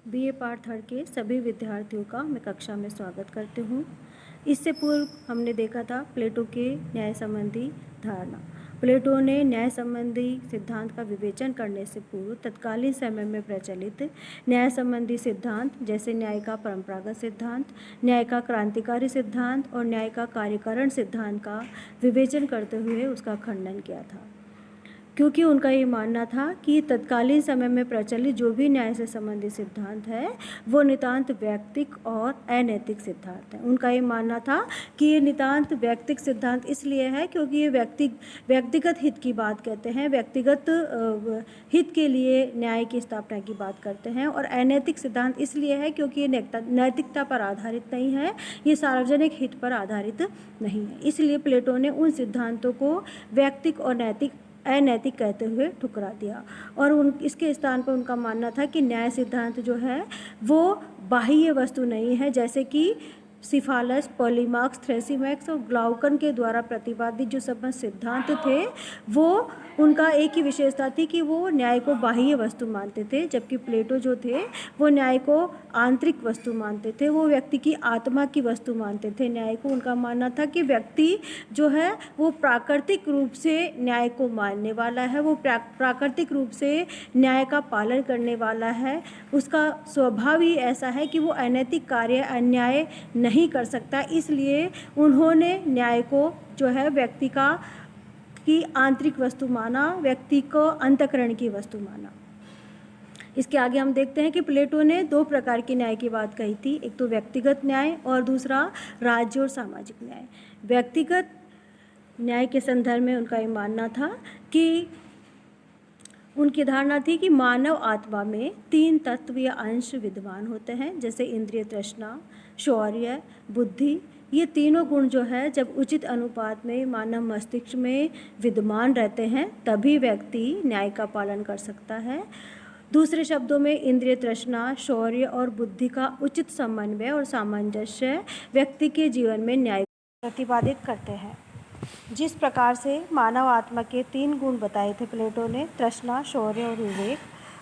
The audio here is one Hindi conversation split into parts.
बीए पार्ट थर्ड के सभी विद्यार्थियों का मैं कक्षा में स्वागत करती हूँ। इससे पूर्व हमने देखा था प्लेटो के न्याय संबंधी धारणा। प्लेटो ने न्याय संबंधी सिद्धांत का विवेचन करने से पूर्व तत्कालीन समय में प्रचलित न्याय संबंधी सिद्धांत जैसे न्याय का परंपरागत सिद्धांत, न्याय का क्रांतिकारी सिद्धांत और न्याय का कार्यकरण सिद्धांत का विवेचन करते हुए उसका खंडन किया था, क्योंकि उनका ये मानना था कि तत्कालीन समय में प्रचलित जो भी न्याय से संबंधित सिद्धांत है वो नितांत व्यक्तिक और अनैतिक सिद्धांत है। उनका ये मानना था कि ये नितांत व्यक्तिक सिद्धांत इसलिए है क्योंकि ये व्यक्तिगत हित की बात कहते हैं, व्यक्तिगत हित के लिए न्याय की स्थापना की बात करते हैं। और अनैतिक सिद्धांत इसलिए है क्योंकि ये नैतिकता पर आधारित नहीं है, ये सार्वजनिक हित पर आधारित नहीं है। इसलिए प्लेटो ने उन सिद्धांतों को व्यक्तिक और अनैतिक कहते हुए ठुकरा दिया और इसके स्थान पर उनका मानना था कि न्याय सिद्धांत जो है वो बाह्य वस्तु नहीं है, जैसे कि सिफालस, पॉलीमार्क्स, थ्रेसिमैक्स और ग्लाउकन के द्वारा प्रतिपादित जो सब सिद्धांत थे वो उनका एक ही विशेषता थी कि वो न्याय को बाह्य वस्तु मानते थे, जबकि प्लेटो जो थे वो न्याय को आंतरिक वस्तु मानते थे, वो व्यक्ति की आत्मा की वस्तु मानते थे न्याय को। उनका मानना था कि व्यक्ति जो है वो प्राकृतिक रूप से न्याय को मानने वाला है, वो प्राकृतिक रूप से न्याय का पालन करने वाला है, उसका स्वभाव ही ऐसा है कि वो अनैतिक कार्य अन्याय नहीं कर सकता। इसलिए उन्होंने न्याय को जो है व्यक्ति की आंतरिक वस्तु माना, व्यक्ति को अंतःकरण की वस्तु माना। इसके आगे हम देखते हैं कि प्लेटो ने दो प्रकार के न्याय की बात कही थी, एक तो व्यक्तिगत न्याय और दूसरा राज्य और सामाजिक न्याय। व्यक्तिगत न्याय के संदर्भ में उनका ये मानना था कि उनकी धारणा थी कि मानव आत्मा में 3 तत्व या अंश विद्यमान होते हैं, जैसे इंद्रिय तृष्णा, शौर्य, बुद्धि। ये तीनों गुण जो है जब उचित अनुपात में मानव मस्तिष्क में विद्यमान रहते हैं तभी व्यक्ति न्याय का पालन कर सकता है। दूसरे शब्दों में इंद्रिय तृष्णा, शौर्य और बुद्धि का उचित समन्वय और सामंजस्य व्यक्ति के जीवन में न्याय प्रतिपादित करते हैं। जिस प्रकार से मानव आत्मा के 3 गुण बताए थे प्लेटो ने, तृष्णा, शौर्य और विवेक,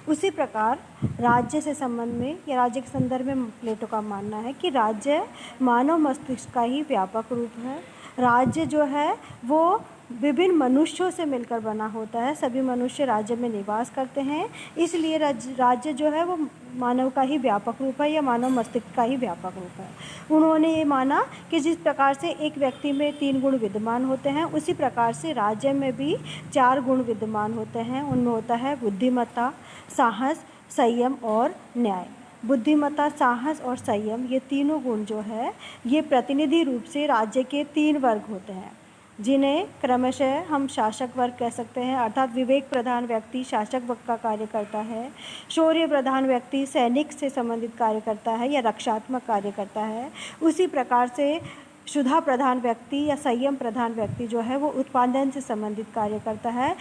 उसी प्रकार राज्य से संबंध में या राज्य के संदर्भ में प्लेटो का मानना है कि राज्य मानव मस्तिष्क का ही व्यापक रूप है। राज्य जो है वो विभिन्न मनुष्यों से मिलकर बना होता है, सभी मनुष्य राज्य में निवास करते हैं, इसलिए राज्य जो है वो मानव का ही व्यापक रूप है या मानव मस्तिष्क का ही व्यापक रूप है। उन्होंने ये माना कि जिस प्रकार से एक व्यक्ति में 3 गुण विद्यमान होते हैं उसी प्रकार से राज्य में भी 4 गुण विद्यमान होते हैं। उनमें होता है बुद्धिमत्ता, साहस, संयम और न्याय। बुद्धिमत्ता, साहस और संयम ये तीनों गुण जो है ये प्रतिनिधि रूप से राज्य के 3 वर्ग होते हैं, जिन्हें क्रमशः हम शासक वर्ग कह सकते हैं, अर्थात विवेक प्रधान व्यक्ति शासक वर्ग का कार्य करता है, शौर्य प्रधान व्यक्ति सैनिक से संबंधित कार्य करता है या रक्षात्मक कार्य करता है, उसी प्रकार से शुद्धा प्रधान व्यक्ति या संयम प्रधान व्यक्ति जो है वो उत्पादन से संबंधित कार्य करता है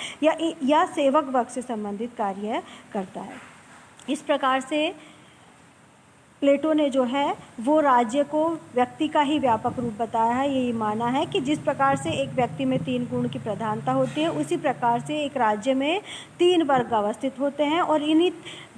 या सेवक वर्ग से संबंधित कार्य करता है। इस प्रकार से प्लेटो ने जो है वो राज्य को व्यक्ति का ही व्यापक रूप बताया है। यही माना है कि जिस प्रकार से एक व्यक्ति में 3 गुण की प्रधानता होती है उसी प्रकार से एक राज्य में 3 वर्ग अवस्थित होते हैं और इन्हीं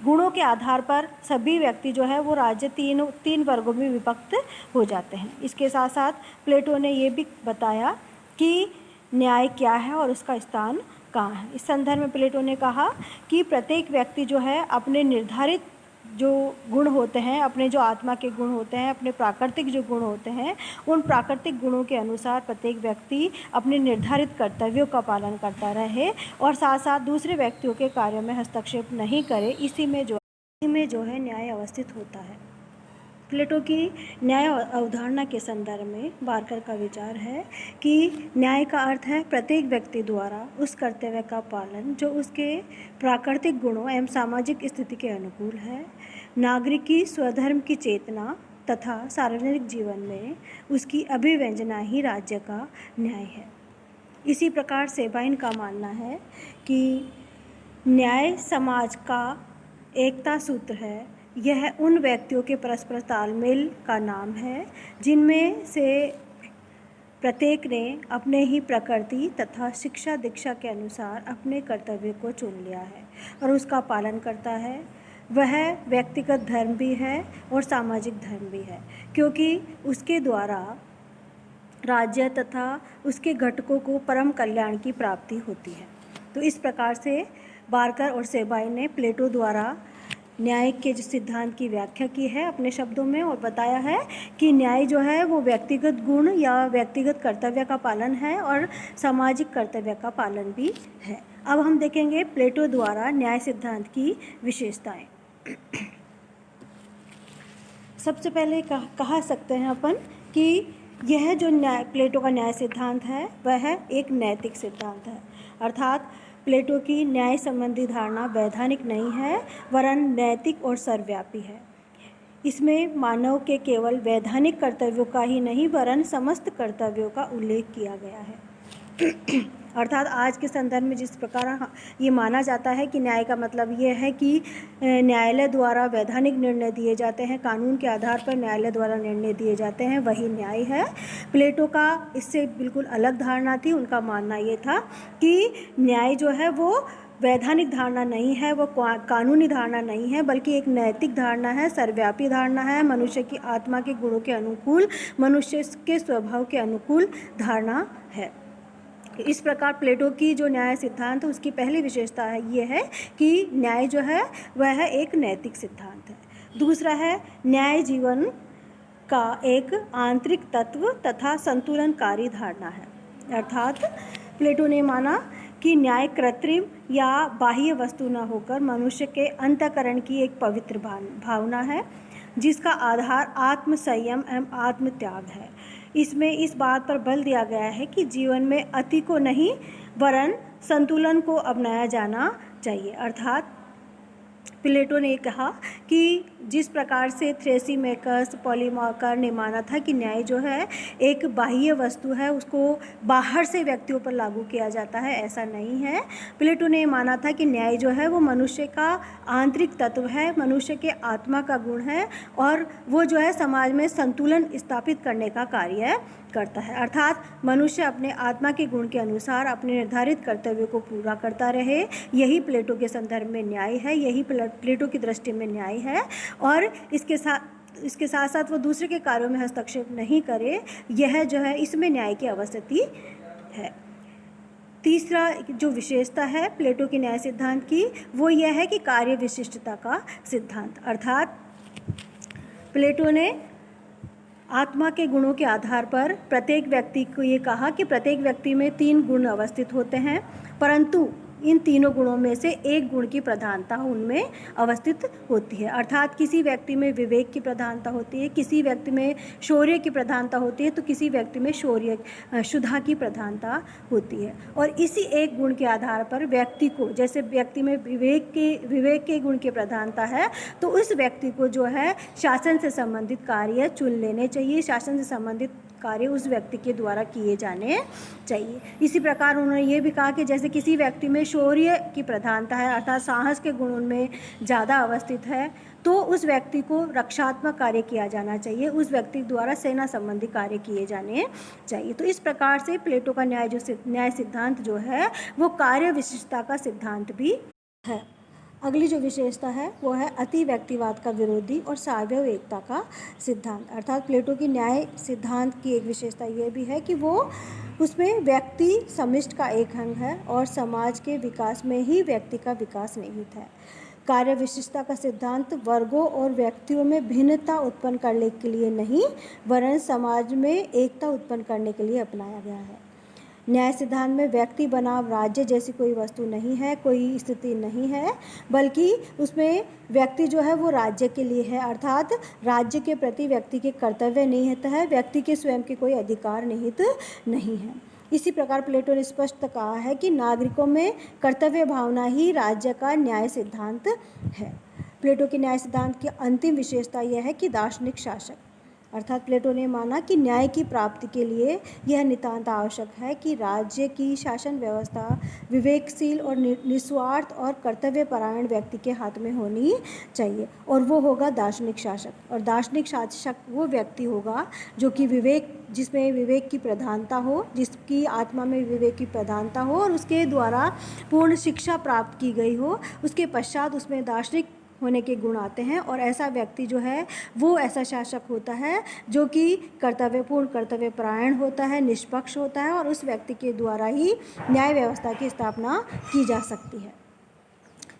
गुणों के आधार पर सभी व्यक्ति जो है वो राज्य तीन वर्गों में विभक्त हो जाते हैं। इसके साथ साथ प्लेटो ने ये भी बताया कि न्याय क्या है और उसका स्थान कहाँ है। इस संदर्भ में प्लेटो ने कहा कि प्रत्येक व्यक्ति जो है अपने निर्धारित जो गुण होते हैं, अपने जो आत्मा के गुण होते हैं, अपने प्राकृतिक जो गुण होते हैं, उन प्राकृतिक गुणों के अनुसार प्रत्येक व्यक्ति अपने निर्धारित कर्तव्यों का पालन करता रहे और साथ साथ दूसरे व्यक्तियों के कार्यों में हस्तक्षेप नहीं करे। इसी में जो है न्याय अवस्थित होता है। प्लेटो की न्याय अवधारणा के संदर्भ में बार्कर का विचार है कि न्याय का अर्थ है प्रत्येक व्यक्ति द्वारा उस कर्तव्य का पालन जो उसके प्राकृतिक गुणों एवं सामाजिक स्थिति के अनुकूल है। नागरिक की स्वधर्म की चेतना तथा सार्वजनिक जीवन में उसकी अभिव्यंजना ही राज्य का न्याय है। इसी प्रकार सेबाइन का मानना है कि न्याय समाज का एकता सूत्र है। यह उन व्यक्तियों के परस्पर तालमेल का नाम है जिनमें से प्रत्येक ने अपने ही प्रकृति तथा शिक्षा दीक्षा के अनुसार अपने कर्तव्य को चुन लिया है और उसका पालन करता है। वह व्यक्तिगत धर्म भी है और सामाजिक धर्म भी है, क्योंकि उसके द्वारा राज्य तथा उसके घटकों को परम कल्याण की प्राप्ति होती है। तो इस प्रकार से बारकर और सेबाई ने प्लेटो द्वारा न्याय के जो सिद्धांत की व्याख्या की है अपने शब्दों में, और बताया है कि न्याय जो है वो व्यक्तिगत गुण या व्यक्तिगत कर्तव्य का पालन है और सामाजिक कर्तव्य का पालन भी है। अब हम देखेंगे प्लेटो द्वारा न्याय सिद्धांत की विशेषताएं। सबसे पहले कहा सकते हैं अपन कि यह जो प्लेटो का न्याय सिद्धांत है वह एक नैतिक सिद्धांत है, अर्थात प्लेटो की न्याय संबंधी धारणा वैधानिक नहीं है वरन नैतिक और सर्वव्यापी है। इसमें मानव के केवल वैधानिक कर्तव्यों का ही नहीं वरन समस्त कर्तव्यों का उल्लेख किया गया है। अर्थात आज के संदर्भ में जिस प्रकार ये माना जाता है कि न्याय का मतलब ये है कि न्यायालय द्वारा वैधानिक निर्णय दिए जाते हैं, कानून के आधार पर न्यायालय द्वारा निर्णय दिए जाते हैं, वही न्याय है। प्लेटो का इससे बिल्कुल अलग धारणा थी। उनका मानना ये था कि न्याय जो है वो वैधानिक धारणा नहीं है, वो कानूनी धारणा नहीं है, बल्कि एक नैतिक धारणा है, सर्वव्यापी धारणा है, मनुष्य की आत्मा के गुणों के अनुकूल, मनुष्य के स्वभाव के अनुकूल धारणा है। इस प्रकार प्लेटो की जो न्याय सिद्धांत है उसकी पहली विशेषता है ये है कि न्याय जो है वह एक नैतिक सिद्धांत है। दूसरा है न्याय जीवन का एक आंतरिक तत्व तथा संतुलनकारी धारणा है, अर्थात प्लेटो ने माना कि न्याय कृत्रिम या बाह्य वस्तु न होकर मनुष्य के अंतःकरण की एक पवित्र भावना है जिसका आधार आत्म संयम एवं आत्म त्याग है। इसमें इस बात पर बल दिया गया है कि जीवन में अति को नहीं वरन संतुलन को अपनाया जाना चाहिए। अर्थात प्लेटो ने कहा कि जिस प्रकार से थ्रेसीमेकस, पॉलीमार्कर ने माना था कि न्याय जो है एक बाह्य वस्तु है, उसको बाहर से व्यक्तियों पर लागू किया जाता है, ऐसा नहीं है। प्लेटो ने माना था कि न्याय जो है वो मनुष्य का आंतरिक तत्व है, मनुष्य के आत्मा का गुण है और वो जो है समाज में संतुलन स्थापित करने का कार्य करता है। अर्थात मनुष्य अपने आत्मा के गुण के अनुसार अपने निर्धारित कर्तव्यों को पूरा करता रहे, यही प्लेटो के संदर्भ में न्याय है, यही प्लेटो की दृष्टि में न्याय है। और इसके साथ साथ वो दूसरे के कार्यों में हस्तक्षेप नहीं करे, यह जो है इसमें न्याय की अवस्थिति है। तीसरा जो विशेषता है प्लेटो के न्याय सिद्धांत की वो यह है कि कार्य विशिष्टता का सिद्धांत, अर्थात प्लेटो ने आत्मा के गुणों के आधार पर प्रत्येक व्यक्ति को ये कहा कि प्रत्येक व्यक्ति में 3 गुण अवस्थित होते हैं, परंतु इन तीनों गुणों में से एक गुण की प्रधानता उनमें अवस्थित होती है। अर्थात किसी व्यक्ति में विवेक की प्रधानता होती है, किसी व्यक्ति में शौर्य की प्रधानता होती है, तो किसी व्यक्ति में शुद्धा की प्रधानता होती है। और इसी एक गुण के आधार पर व्यक्ति को, जैसे व्यक्ति में विवेक के गुण की प्रधानता है, तो उस व्यक्ति को जो है शासन से संबंधित कार्य चुन लेने चाहिए, शासन से संबंधित कार्य उस व्यक्ति के द्वारा किए जाने चाहिए। इसी प्रकार उन्होंने ये भी कहा कि जैसे किसी व्यक्ति में शौर्य की प्रधानता है, अर्थात साहस के गुण उनमें ज़्यादा अवस्थित है, तो उस व्यक्ति को रक्षात्मक कार्य किया जाना चाहिए, उस व्यक्ति द्वारा सेना संबंधी कार्य किए जाने चाहिए। तो इस प्रकार से प्लेटो का न्याय सिद्धांत जो है वो कार्य विशिष्टता का सिद्धांत भी है। अगली जो विशेषता है वो है अति व्यक्तिवाद का विरोधी और सार्वभौम एकता का सिद्धांत, अर्थात प्लेटो की न्याय सिद्धांत की एक विशेषता ये भी है कि वो उसमें व्यक्ति समिष्ट का एक अंग है और समाज के विकास में ही व्यक्ति का विकास निहित है। कार्य विशिष्टता का सिद्धांत वर्गों और व्यक्तियों में भिन्नता उत्पन्न करने के लिए नहीं वरन समाज में एकता उत्पन्न करने के लिए अपनाया गया है। न्याय सिद्धांत में व्यक्ति बनाम राज्य जैसी कोई वस्तु नहीं है, कोई स्थिति नहीं है, बल्कि उसमें व्यक्ति जो है वो राज्य के लिए है, अर्थात राज्य के प्रति व्यक्ति के कर्तव्य निहित है, व्यक्ति के स्वयं के कोई अधिकार निहित नहीं है। इसी प्रकार प्लेटो ने स्पष्ट कहा है कि नागरिकों में कर्तव्य भावना ही राज्य का न्याय सिद्धांत है। प्लेटो के न्याय सिद्धांत की अंतिम विशेषता यह है कि दार्शनिक शासक, अर्थात प्लेटो ने माना कि न्याय की प्राप्ति के लिए यह नितांत आवश्यक है कि राज्य की शासन व्यवस्था विवेकशील और निस्वार्थ और कर्तव्यपरायण व्यक्ति के हाथ में होनी चाहिए, और वो होगा दार्शनिक शासक। और दार्शनिक शासक वो व्यक्ति होगा जो कि जिसमें विवेक की प्रधानता हो, जिसकी आत्मा में विवेक की प्रधानता हो और उसके द्वारा पूर्ण शिक्षा प्राप्त की गई हो, उसके पश्चात उसमें दार्शनिक होने के गुण आते हैं और ऐसा व्यक्ति जो है वो ऐसा शासक होता है जो कि कर्तव्यपूर्ण, कर्तव्यपरायण होता है, निष्पक्ष होता है और उस व्यक्ति के द्वारा ही न्याय व्यवस्था की स्थापना की जा सकती है।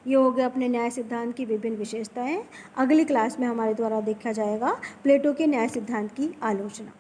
ये हो गया अपने न्याय सिद्धांत की विभिन्न विशेषताएं। अगली क्लास में हमारे द्वारा देखा जाएगा प्लेटो के न्याय सिद्धांत की आलोचना।